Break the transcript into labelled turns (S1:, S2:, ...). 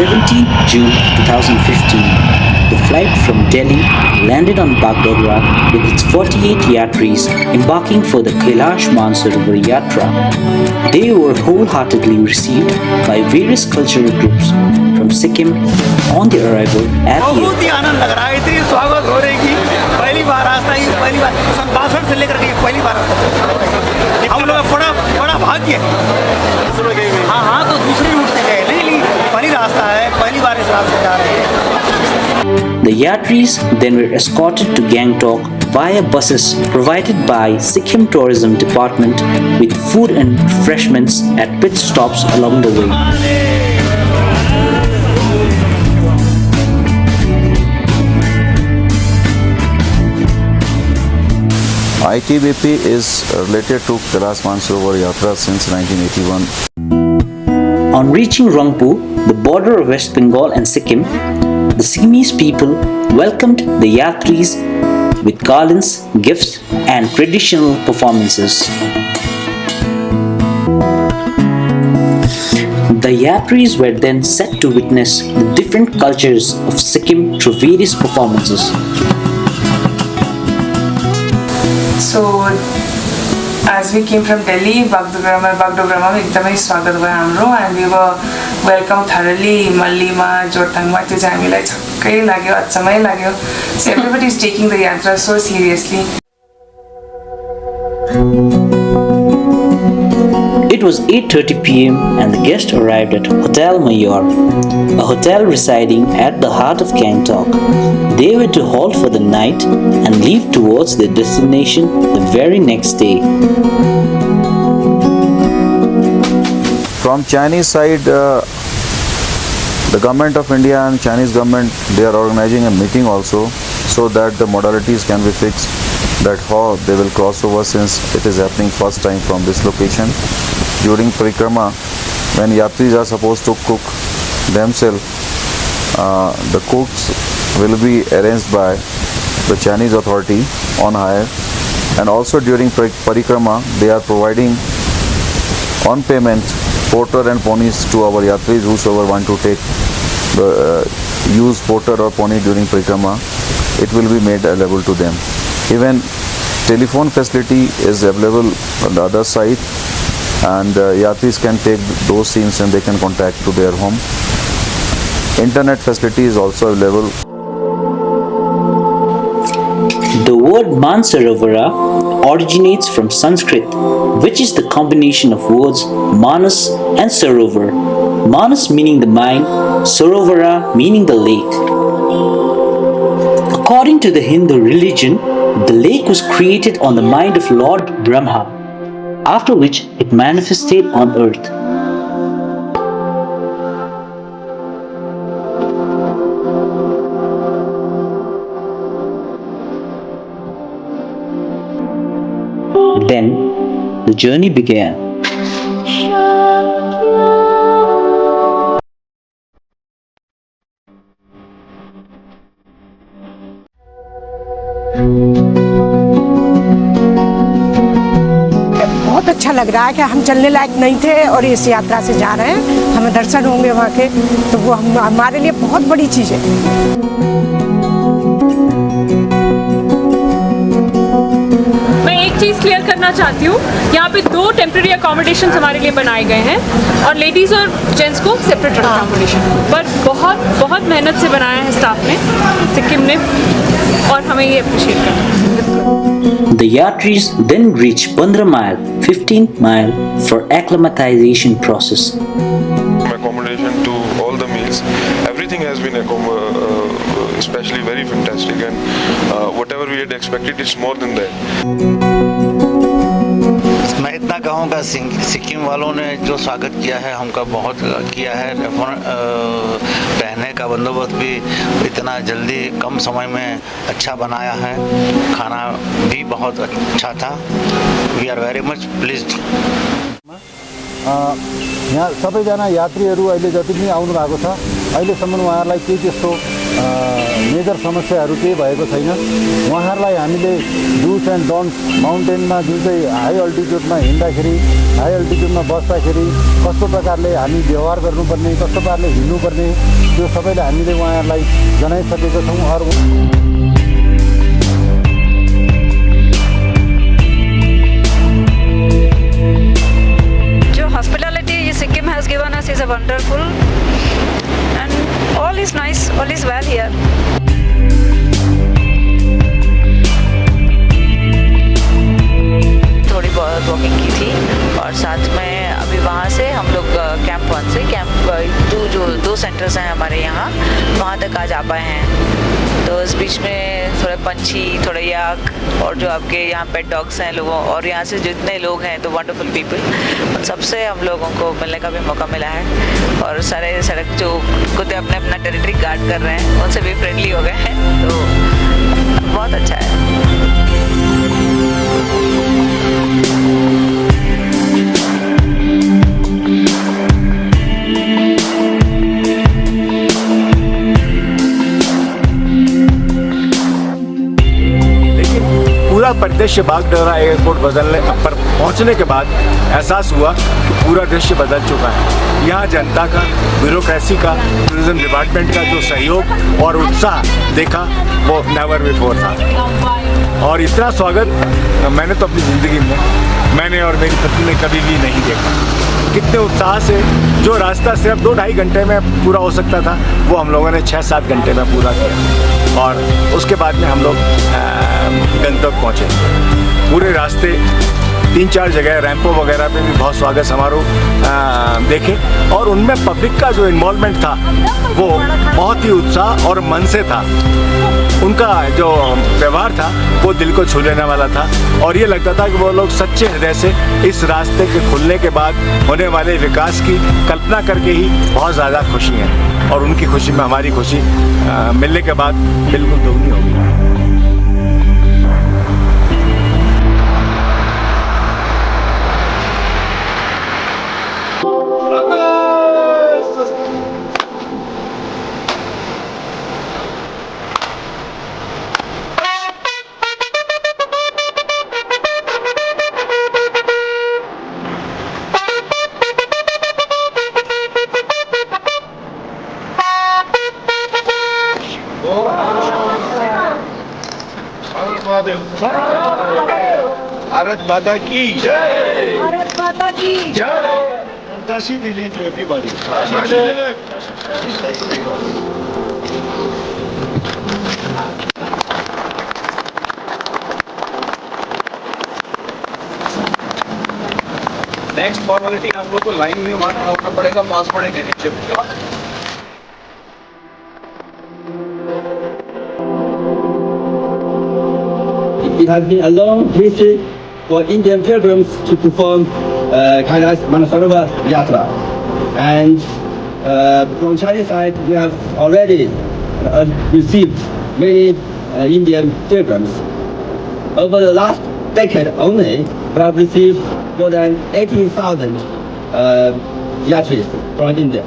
S1: 17th June 2015, the flight from Delhi landed on Bagdogra with its 48 yatris embarking for the Kailash Mansarovar Yatra. They were wholeheartedly received by various cultural groups from Sikkim on their arrival at the
S2: बहुत ही आनंद लग रहा है, इतनी स्वागत हो रही कि पहली बार आता है, पहली बार 62 से लेकर के पहली बार आता है। हम लोग का बड़ा भाग्य है। हाँ तो दूसरी रूट से गए, लेकिन पहली रास्ता है, पहली बार इस रास्ते जा रहे हैं।
S1: The yatris then were escorted to Gangtok via buses provided by Sikkim Tourism Department with food and refreshments at pit stops along the way.
S3: ITBP is related to Kailash Mansarovar Yatra since 1981.
S1: On reaching Rangpur, the border of West Bengal and Sikkim, the Sikkimese people welcomed the yatris with garlands, gifts, and traditional performances. The yatris were then set to witness the different cultures of Sikkim through various performances.
S4: So, as we came from Delhi, Bagdogra में एकदमै स्वागत भयो हाम्रो, and we were welcomed thoroughly. मल्लीमा, जोरथाङमा त्यो चाहिँ हामीलाई छक्कै लाग्यो, अचम्मै लाग्यो. So everybody is taking the yatra so seriously.
S1: It was 8:30 p.m. and the guests arrived at Hotel Mayor, a hotel residing at the heart of Gangtok. They were to halt for the night and leave towards their destination the very next day.
S3: From Chinese side, the government of India and Chinese government, they are organizing a meeting also so that the modalities can be fixed, that how they will cross over since it is happening first time from this location. During Parikrama, when yatris are supposed to cook themselves, the cooks will be arranged by the Chinese authority on hire, and also during Parikrama they are providing on payment porter and ponies to our yatris whosoever want to take the use porter or pony during Parikrama. It will be made available to them. Even telephone facility is available on the other side, and yatris can take those scenes and they can contact to their home. Internet facility is also available.
S1: The word Mansarovara originates from Sanskrit, which is the combination of words Manas and Sarovar. Manas meaning the mind, Sarovara meaning the lake. According to the Hindu religion, the lake was created on the mind of Lord Brahma, after which it manifested on earth. Then the journey began.
S5: बहुत अच्छा लग रहा है कि हम चलने लायक नहीं थे और इस यात्रा से जा रहे हैं, हमें दर्शन होंगे वहाँ के, तो वो हमारे लिए बहुत बड़ी चीज़ है।
S6: चीज़ क्लियर करना चाहती हूँ, यहाँ पे 2 टेम्प्रेरी अकोमोडेशन हमारे लिए बनाए गए हैं और लेडीज़ और जेंट्स को सेपरेट अकोमोडेशन, पर बहुत मेहनत से बनाया है स्टाफ ने, सिक्किम ने, और हमें ये अप्रिशिएट करना है।
S1: The yatris then reached Bandra Mile, 15th mile, for acclimatization process.
S7: Accommodation to all the meals, everything has been especially very fantastic, and whatever we had expected, it's more than that.
S2: मैं इतना कहूँगा सिक्किम वालों ने जो स्वागत किया है हमका बहुत किया है। रहने का बंदोबस्त भी इतना जल्दी कम समय में अच्छा बनाया है, खाना भी बहुत अच्छा था। We are very much pleased.
S8: यहाँ सबैजना यात्रीहरू अहिले जति पनि आउनु भएको छ, अहिलेसम्म उहाँहरूलाई केही त्यस्तो मेजर समस्याहरू केही भएको छैन। उहाँहरूलाई हामीले डुस एन्ड डोन्ट्स माउन्टेनमा जुन चाहिँ हाई अल्टिट्युडमा हिँड्दाखेरि, हाई अल्टिट्युडमा बस्दाखेरि कस्तो प्रकारले हामी व्यवहार गर्नुपर्ने, कस्तो प्रकारले हिँड्नुपर्ने, त्यो सबैले हामीले उहाँहरूलाई जनाइसकेका छौँ।
S9: जो hospitality Sikkim has given us is a wonderful, and all is nice, all is well here. थोड़ी बहुत वॉकिंग की थी और साथ में अभी वहाँ से हम लोग कैंप 1 से कैंप 2 जो 2 सेंटर्स हैं हमारे यहाँ, वहाँ तक आज आ पाए हैं। तो इस बीच में थोड़े पंछी, थोड़े याक और जो आपके यहाँ पेट डॉग्स हैं लोगों, और यहाँ से जितने लोग हैं तो वंडरफुल पीपल, उन सबसे हम लोगों को मिलने का भी मौका मिला है। और सारे सड़क जो कुत्ते अपने अपना टेरिटरी गार्ड कर रहे हैं उनसे भी फ्रेंडली हो गए हैं, तो बहुत अच्छा है।
S10: पूरा परिदृश्य बागडोगरा एयरपोर्ट बदलने पर पहुंचने के बाद एहसास हुआ कि पूरा दृश्य बदल चुका है। यहाँ जनता का, ब्यूरोक्रेसी का, टूरिज्म डिपार्टमेंट का जो सहयोग और उत्साह देखा वो नेवर बिफोर था। और इतना स्वागत मैंने तो अपनी ज़िंदगी में, मैंने और मेरी पत्नी ने कभी भी नहीं देखा। कितने उत्साह से जो रास्ता सिर्फ 2-2.5 घंटे में पूरा हो सकता था वो हम लोगों ने 6-7 घंटे में पूरा किया। और उसके बाद में हम लोग गंतव्य पहुँचे। पूरे रास्ते 3-4 जगह रैंपो वगैरह पे भी बहुत स्वागत समारोह देखे, और उनमें पब्लिक का जो इन्वॉल्वमेंट था वो बहुत ही उत्साह और मन से था। उनका जो व्यवहार था वो दिल को छू लेने वाला था, और ये लगता था कि वो लोग सच्चे हृदय से इस रास्ते के खुलने के बाद होने वाले विकास की कल्पना करके ही बहुत ज़्यादा खुशी हैं, और उनकी खुशी में हमारी खुशी मिलने के बाद बिल्कुल दोगुनी होगी।
S11: भारत माता की जय, भारत माता की जय। Fantasy Village to everybody. Next formality हम लोग को लाइन में मारना होना पड़ेगा, पास पड़ेगा नीचे।
S12: It has been a long history for Indian pilgrims to perform Kailash Manasarovar Yatra, and from Chinese side we have already received many Indian pilgrims. Over the last decade only, we have received more than 18,000 yatris from India.